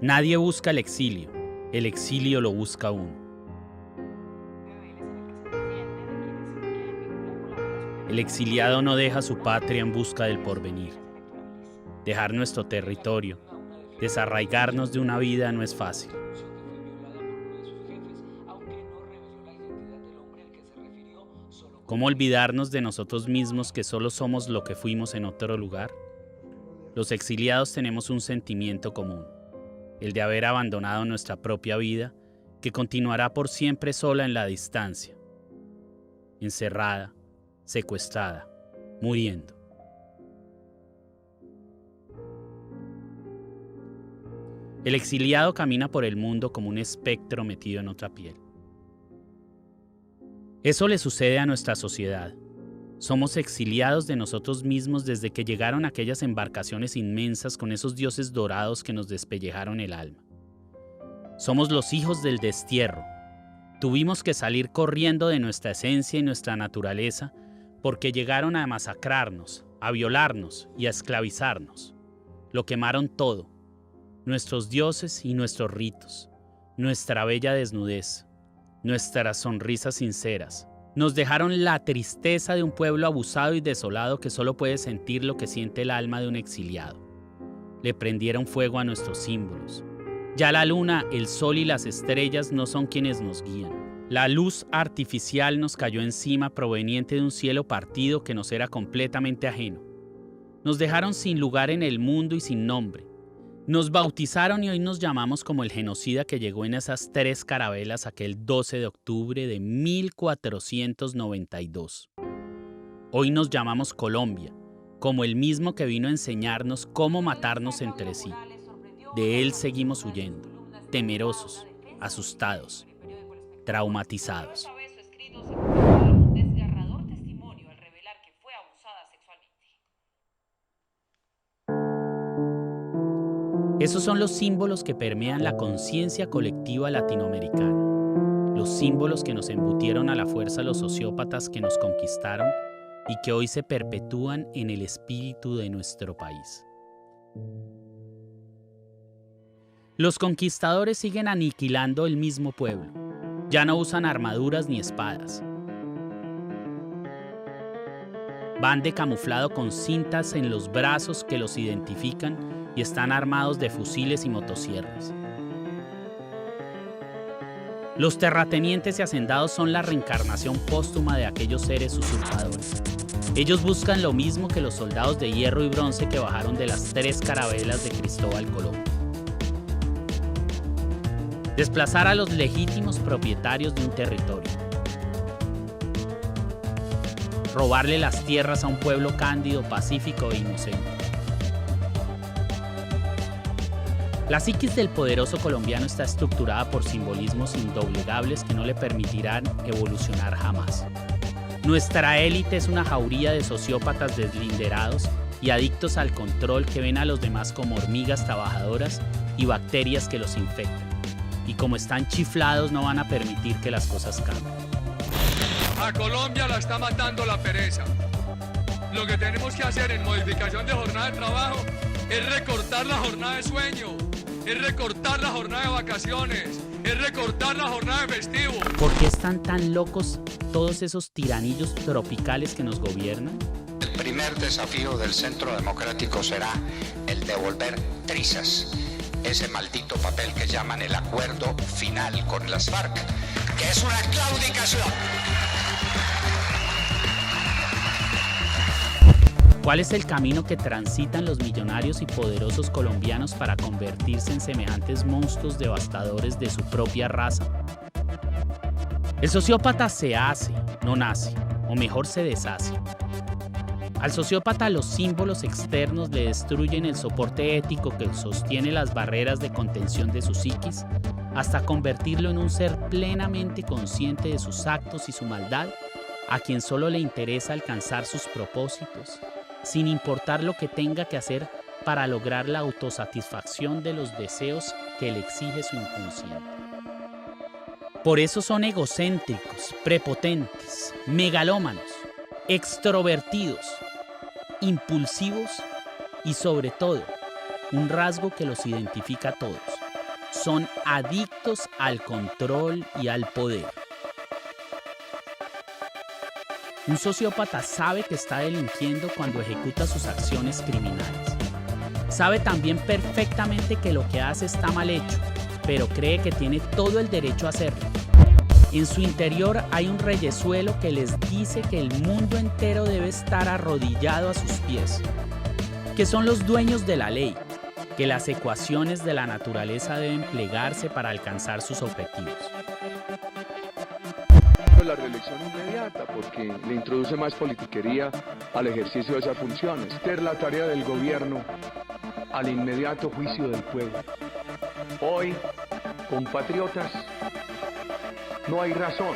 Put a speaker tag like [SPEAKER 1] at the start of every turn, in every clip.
[SPEAKER 1] Nadie busca el exilio lo busca uno. El exiliado no deja su patria en busca del porvenir. Dejar nuestro territorio, desarraigarnos de una vida no es fácil. ¿Cómo olvidarnos de nosotros mismos que solo somos lo que fuimos en otro lugar? Los exiliados tenemos un sentimiento común, el de haber abandonado nuestra propia vida, que continuará por siempre sola en la distancia, encerrada, secuestrada, muriendo. El exiliado camina por el mundo como un espectro metido en otra piel. Eso le sucede a nuestra sociedad. Somos exiliados de nosotros mismos desde que llegaron aquellas embarcaciones inmensas con esos dioses dorados que nos despellejaron el alma. Somos los hijos del destierro. Tuvimos que salir corriendo de nuestra esencia y nuestra naturaleza porque llegaron a masacrarnos, a violarnos y a esclavizarnos. Lo quemaron todo, nuestros dioses y nuestros ritos, nuestra bella desnudez, nuestras sonrisas sinceras. Nos dejaron la tristeza de un pueblo abusado y desolado que solo puede sentir lo que siente el alma de un exiliado. Le prendieron fuego a nuestros símbolos. Ya la luna, el sol y las estrellas no son quienes nos guían. La luz artificial nos cayó encima proveniente de un cielo partido que nos era completamente ajeno. Nos dejaron sin lugar en el mundo y sin nombre. Nos bautizaron y hoy nos llamamos como el genocida que llegó en esas 3 carabelas aquel 12 de octubre de 1492. Hoy nos llamamos Colombia, como el mismo que vino a enseñarnos cómo matarnos entre sí. De él seguimos huyendo, temerosos, asustados, traumatizados.
[SPEAKER 2] Un desgarrador testimonio al revelar que fue abusada sexualmente.
[SPEAKER 1] Esos son los símbolos que permean la conciencia colectiva latinoamericana, los símbolos que nos embutieron a la fuerza los sociópatas que nos conquistaron y que hoy se perpetúan en el espíritu de nuestro país. Los conquistadores siguen aniquilando el mismo pueblo. Ya no usan armaduras ni espadas. Van de camuflado con cintas en los brazos que los identifican y están armados de fusiles y motosierras. Los terratenientes y hacendados son la reencarnación póstuma de aquellos seres usurpadores. Ellos buscan lo mismo que los soldados de hierro y bronce que bajaron de las 3 carabelas de Cristóbal Colón. Desplazar a los legítimos propietarios de un territorio. Robarle las tierras a un pueblo cándido, pacífico e inocente. La psiquis del poderoso colombiano está estructurada por simbolismos indoblegables que no le permitirán evolucionar jamás. Nuestra élite es una jauría de sociópatas deslinderados y adictos al control que ven a los demás como hormigas trabajadoras y bacterias que los infectan. Y como están chiflados no van a permitir que las cosas cambien.
[SPEAKER 3] A Colombia la está matando la pereza. Lo que tenemos que hacer en modificación de jornada de trabajo es recortar la jornada de sueño, es recortar la jornada de vacaciones, es recortar la jornada de festivo.
[SPEAKER 1] ¿Por qué están tan locos todos esos tiranillos tropicales que nos gobiernan?
[SPEAKER 4] El primer desafío del Centro Democrático será el devolver trizas, ese maldito papel que llaman el acuerdo final con las FARC, que es una claudicación.
[SPEAKER 1] ¿Cuál es el camino que transitan los millonarios y poderosos colombianos para convertirse en semejantes monstruos devastadores de su propia raza? El sociópata se hace, no nace, o mejor se deshace. Al sociópata los símbolos externos le destruyen el soporte ético que sostiene las barreras de contención de su psiquis, hasta convertirlo en un ser plenamente consciente de sus actos y su maldad, a quien solo le interesa alcanzar sus propósitos, sin importar lo que tenga que hacer para lograr la autosatisfacción de los deseos que le exige su inconsciente. Por eso son egocéntricos, prepotentes, megalómanos, extrovertidos, impulsivos y sobre todo, un rasgo que los identifica a todos, son adictos al control y al poder. Un sociópata sabe que está delinquiendo cuando ejecuta sus acciones criminales. Sabe también perfectamente que lo que hace está mal hecho, pero cree que tiene todo el derecho a hacerlo. En su interior hay un reyezuelo que les dice que el mundo entero debe estar arrodillado a sus pies, que son los dueños de la ley, que las ecuaciones de la naturaleza deben plegarse para alcanzar sus objetivos.
[SPEAKER 5] La reelección inmediata porque le introduce más politiquería al ejercicio de esas funciones. Esta es la tarea del gobierno al inmediato juicio del pueblo. Hoy, compatriotas, no hay razón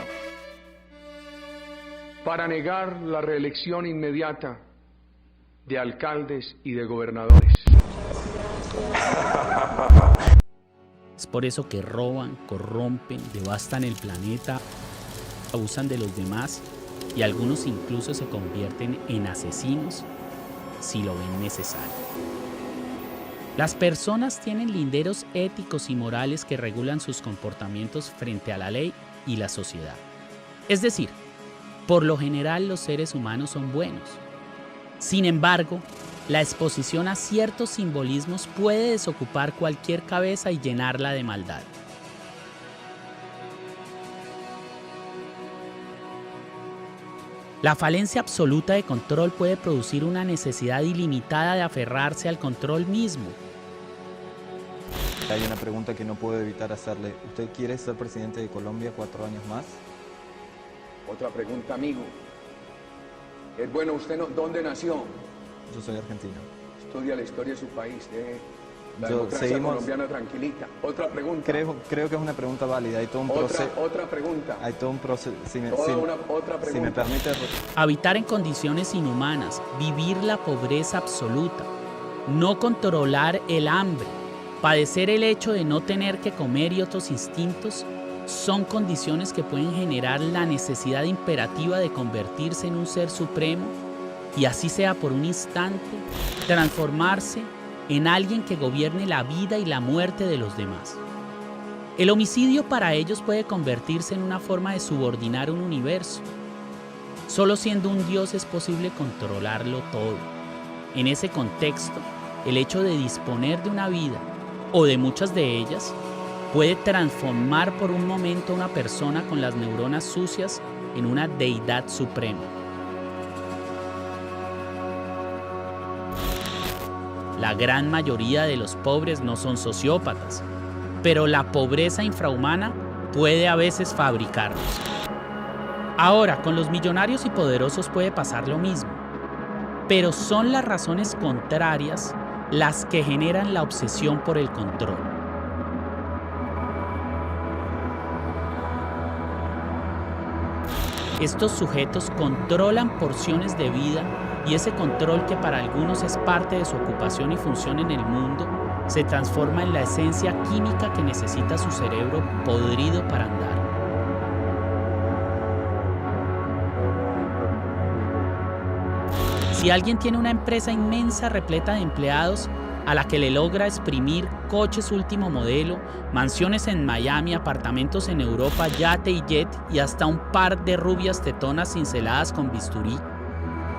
[SPEAKER 5] para negar la reelección inmediata de alcaldes y de gobernadores.
[SPEAKER 1] Es por eso que roban, corrompen, devastan el planeta, abusan de los demás y algunos incluso se convierten en asesinos si lo ven necesario. Las personas tienen linderos éticos y morales que regulan sus comportamientos frente a la ley y la sociedad. Es decir, por lo general los seres humanos son buenos. Sin embargo, la exposición a ciertos simbolismos puede desocupar cualquier cabeza y llenarla de maldad. La falencia absoluta de control puede producir una necesidad ilimitada de aferrarse al control mismo.
[SPEAKER 6] Hay una pregunta que no puedo evitar hacerle. ¿Usted quiere ser presidente de Colombia 4 años más?
[SPEAKER 5] Otra pregunta, amigo. Es bueno, ¿usted dónde nació?
[SPEAKER 6] Yo soy argentino.
[SPEAKER 5] Estudia la historia de su país, la
[SPEAKER 6] Yo,
[SPEAKER 5] democracia
[SPEAKER 6] seguimos,
[SPEAKER 5] colombiana tranquilita. Otra pregunta.
[SPEAKER 6] Creo que es una pregunta válida. Hay todo un proceso.
[SPEAKER 5] Otra pregunta.
[SPEAKER 6] Hay todo un proceso.
[SPEAKER 5] Otra pregunta.
[SPEAKER 6] Si me permite.
[SPEAKER 1] Habitar en condiciones inhumanas, vivir la pobreza absoluta, no controlar el hambre, padecer el hecho de no tener que comer y otros instintos, son condiciones que pueden generar la necesidad imperativa de convertirse en un ser supremo y así sea por un instante, transformarse en alguien que gobierne la vida y la muerte de los demás. El homicidio para ellos puede convertirse en una forma de subordinar un universo. Solo siendo un Dios es posible controlarlo todo. En ese contexto, el hecho de disponer de una vida, o de muchas de ellas, puede transformar por un momento a una persona con las neuronas sucias en una deidad suprema. La gran mayoría de los pobres no son sociópatas, pero la pobreza infrahumana puede a veces fabricarlos. Ahora, con los millonarios y poderosos puede pasar lo mismo, pero son las razones contrarias las que generan la obsesión por el control. Estos sujetos controlan porciones de vida y ese control, que para algunos es parte de su ocupación y función en el mundo, se transforma en la esencia química que necesita su cerebro podrido para andar. Si alguien tiene una empresa inmensa repleta de empleados a la que le logra exprimir coches último modelo, mansiones en Miami, apartamentos en Europa, yate y jet y hasta un par de rubias tetonas cinceladas con bisturí,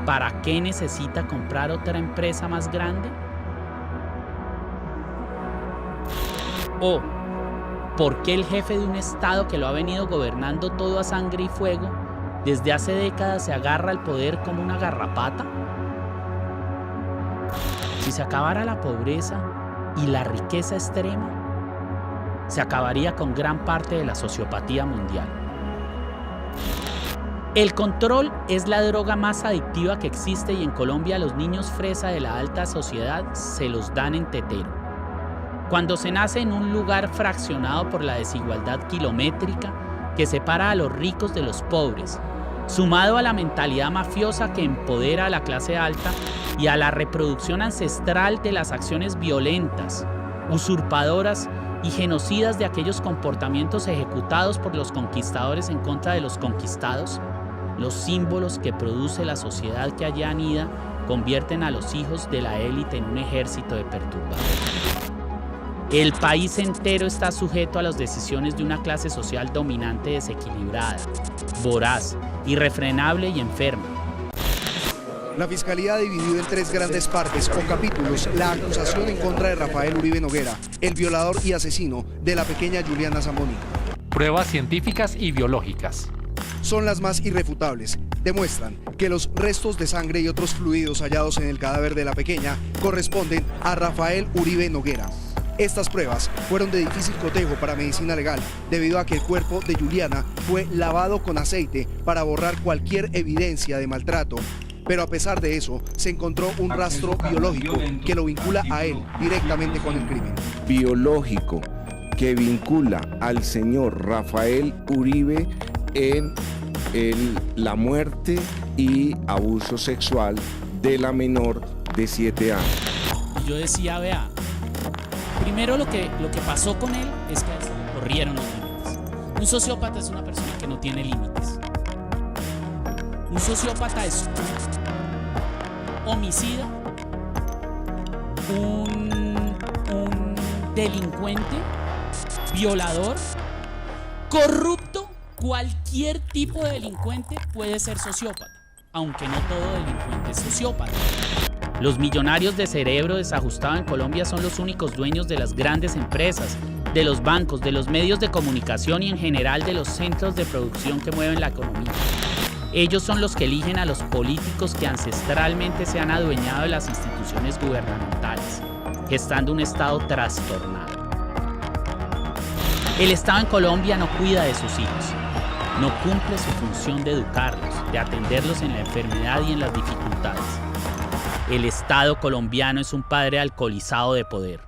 [SPEAKER 1] ¿para qué necesita comprar otra empresa más grande? ¿O por qué el jefe de un estado que lo ha venido gobernando todo a sangre y fuego desde hace décadas se agarra al poder como una garrapata? Si se acabara la pobreza y la riqueza extrema, se acabaría con gran parte de la sociopatía mundial. El control es la droga más adictiva que existe y en Colombia a los niños fresa de la alta sociedad se los dan en tetero. Cuando se nace en un lugar fraccionado por la desigualdad kilométrica que separa a los ricos de los pobres, sumado a la mentalidad mafiosa que empodera a la clase alta y a la reproducción ancestral de las acciones violentas, usurpadoras y genocidas de aquellos comportamientos ejecutados por los conquistadores en contra de los conquistados, los símbolos que produce la sociedad que allí anida convierten a los hijos de la élite en un ejército de perturbadores. El país entero está sujeto a las decisiones de una clase social dominante desequilibrada, voraz, irrefrenable y enferma.
[SPEAKER 7] La Fiscalía ha dividido en 3 grandes partes o capítulos la acusación en contra de Rafael Uribe Noguera, el violador y asesino de la pequeña Juliana Zamboni.
[SPEAKER 8] Pruebas científicas y biológicas.
[SPEAKER 7] Son las más irrefutables. Demuestran que los restos de sangre y otros fluidos hallados en el cadáver de la pequeña corresponden a Rafael Uribe Noguera. Estas pruebas fueron de difícil cotejo para medicina legal, debido a que el cuerpo de Juliana fue lavado con aceite para borrar cualquier evidencia de maltrato. Pero a pesar de eso, se encontró un rastro biológico que lo vincula a él directamente con el crimen.
[SPEAKER 9] Biológico que vincula al señor Rafael Uribe en la muerte y abuso sexual de la menor de 7 años.
[SPEAKER 1] Yo decía, vea, primero lo que pasó con él es que corrieron los límites. Un sociópata es una persona que no tiene límites. Un sociópata es un homicida, un delincuente, violador, corrupto. Cualquier tipo de delincuente puede ser sociópata, aunque no todo delincuente es sociópata. Los millonarios de cerebro desajustado en Colombia son los únicos dueños de las grandes empresas, de los bancos, de los medios de comunicación y en general de los centros de producción que mueven la economía. Ellos son los que eligen a los políticos que ancestralmente se han adueñado de las instituciones gubernamentales, gestando un Estado trastornado. El Estado en Colombia no cuida de sus hijos, no cumple su función de educarlos, de atenderlos en la enfermedad y en las dificultades. El Estado colombiano es un padre alcoholizado de poder,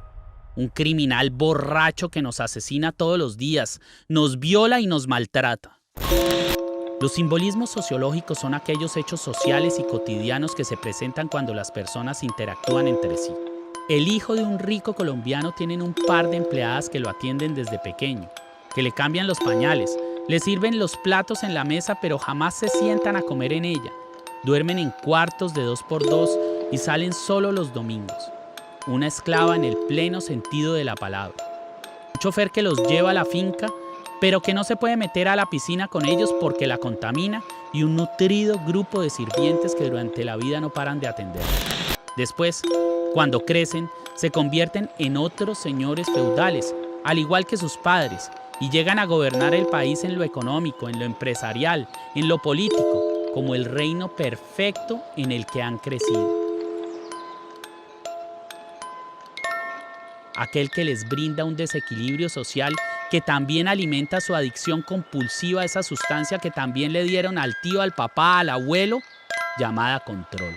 [SPEAKER 1] un criminal borracho que nos asesina todos los días, nos viola y nos maltrata. Los simbolismos sociológicos son aquellos hechos sociales y cotidianos que se presentan cuando las personas interactúan entre sí. El hijo de un rico colombiano tiene un par de empleadas que lo atienden desde pequeño, que le cambian los pañales, le sirven los platos en la mesa pero jamás se sientan a comer en ella. Duermen en cuartos de 2x2 y salen solo los domingos. Una esclava en el pleno sentido de la palabra. Un chofer que los lleva a la finca, pero que no se puede meter a la piscina con ellos porque la contamina, y un nutrido grupo de sirvientes que durante la vida no paran de atender. Después, cuando crecen, se convierten en otros señores feudales, al igual que sus padres, y llegan a gobernar el país en lo económico, en lo empresarial, en lo político, como el reino perfecto en el que han crecido. Aquel que les brinda un desequilibrio social que también alimenta su adicción compulsiva a esa sustancia que también le dieron al tío, al papá, al abuelo, llamada control.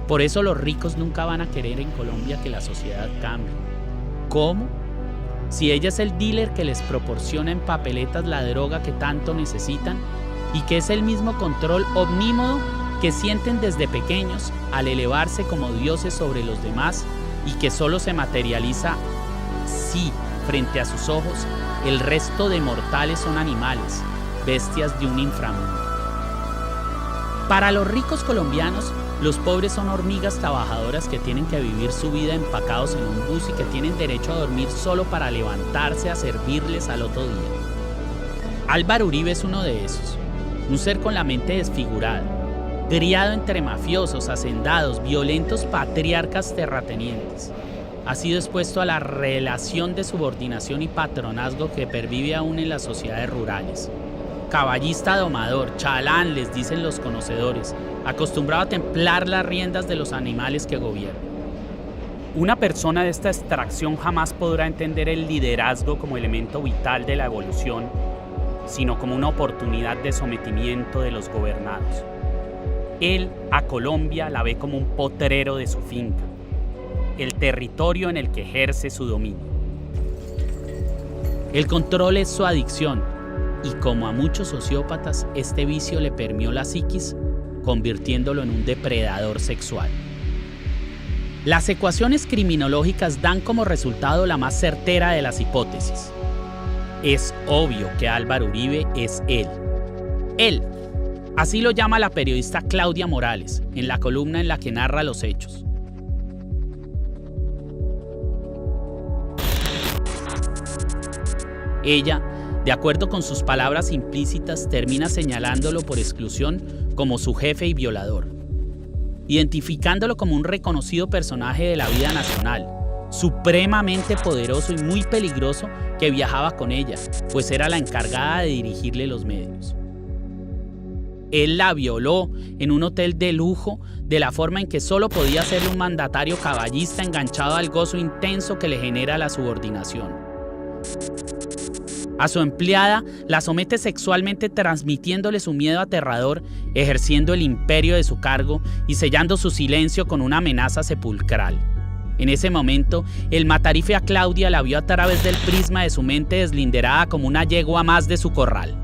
[SPEAKER 1] Por eso los ricos nunca van a querer en Colombia que la sociedad cambie. ¿Cómo? Si ella es el dealer que les proporciona en papeletas la droga que tanto necesitan y que es el mismo control omnímodo que sienten desde pequeños al elevarse como dioses sobre los demás y que solo se materializa si, frente a sus ojos, el resto de mortales son animales, bestias de un inframundo. Para los ricos colombianos, los pobres son hormigas trabajadoras que tienen que vivir su vida empacados en un bus y que tienen derecho a dormir solo para levantarse a servirles al otro día. Álvaro Uribe es uno de esos, un ser con la mente desfigurada, criado entre mafiosos, hacendados, violentos patriarcas terratenientes. Ha sido expuesto a la relación de subordinación y patronazgo que pervive aún en las sociedades rurales. Caballista domador, chalán, les dicen los conocedores, acostumbrado a templar las riendas de los animales que gobiernan. Una persona de esta extracción jamás podrá entender el liderazgo como elemento vital de la evolución, sino como una oportunidad de sometimiento de los gobernados. Él a Colombia la ve como un potrero de su finca, el territorio en el que ejerce su dominio. El control es su adicción, y como a muchos sociópatas, este vicio le permeó la psiquis, convirtiéndolo en un depredador sexual. Las ecuaciones criminológicas dan como resultado la más certera de las hipótesis. Es obvio que Álvaro Uribe es él. Él. Así lo llama la periodista Claudia Morales, en la columna en la que narra los hechos. Ella, de acuerdo con sus palabras implícitas, termina señalándolo por exclusión como su jefe y violador, identificándolo como un reconocido personaje de la vida nacional, supremamente poderoso y muy peligroso que viajaba con ella, pues era la encargada de dirigirle los medios. Él la violó en un hotel de lujo de la forma en que solo podía hacerle un mandatario caballista enganchado al gozo intenso que le genera la subordinación. A su empleada la somete sexualmente transmitiéndole su miedo aterrador, ejerciendo el imperio de su cargo y sellando su silencio con una amenaza sepulcral. En ese momento, el matarife a Claudia la vio a través del prisma de su mente deslinderada como una yegua más de su corral.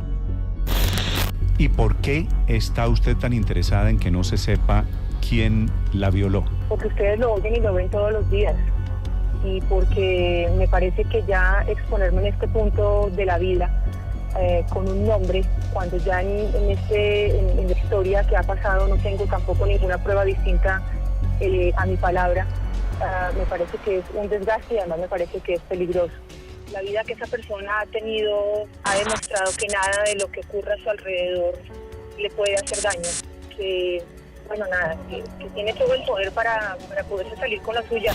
[SPEAKER 10] ¿Y por qué está usted tan interesada en que no se sepa quién la violó?
[SPEAKER 11] Porque ustedes lo oyen y lo ven todos los días. Y porque me parece que ya exponerme en este punto de la vida con un nombre, cuando ya en la historia que ha pasado no tengo tampoco ninguna prueba distinta a mi palabra, me parece que es un desgaste y además me parece que es peligroso. La vida que esa persona ha tenido ha demostrado que nada de lo que ocurra a su alrededor le puede hacer daño, que tiene todo el poder para poderse salir con la suya.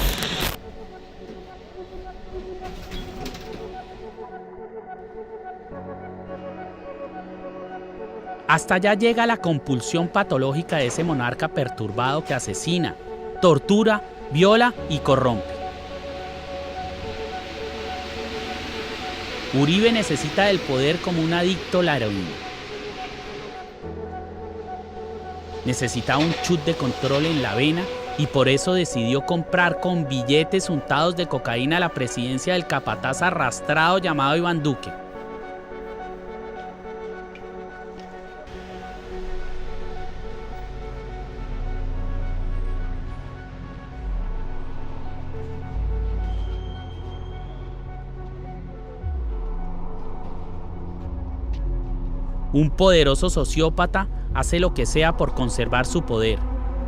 [SPEAKER 1] Hasta allá llega la compulsión patológica de ese monarca perturbado que asesina, tortura, viola y corrompe. Uribe necesita del poder como un adicto a la heroína. Necesitaba un chut de control en la vena y por eso decidió comprar con billetes untados de cocaína la presidencia del capataz arrastrado llamado Iván Duque. Un poderoso sociópata hace lo que sea por conservar su poder.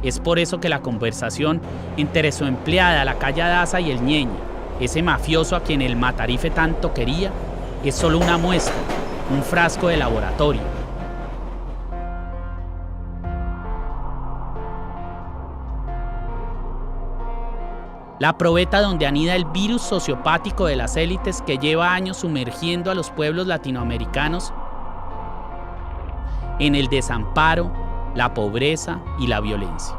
[SPEAKER 1] Es por eso que la conversación entre su empleada, la Calla Daza y el Ñeñe, ese mafioso a quien el matarife tanto quería, es solo una muestra, un frasco de laboratorio. La probeta donde anida el virus sociopático de las élites que lleva años sumergiendo a los pueblos latinoamericanos en el desamparo, la pobreza y la violencia.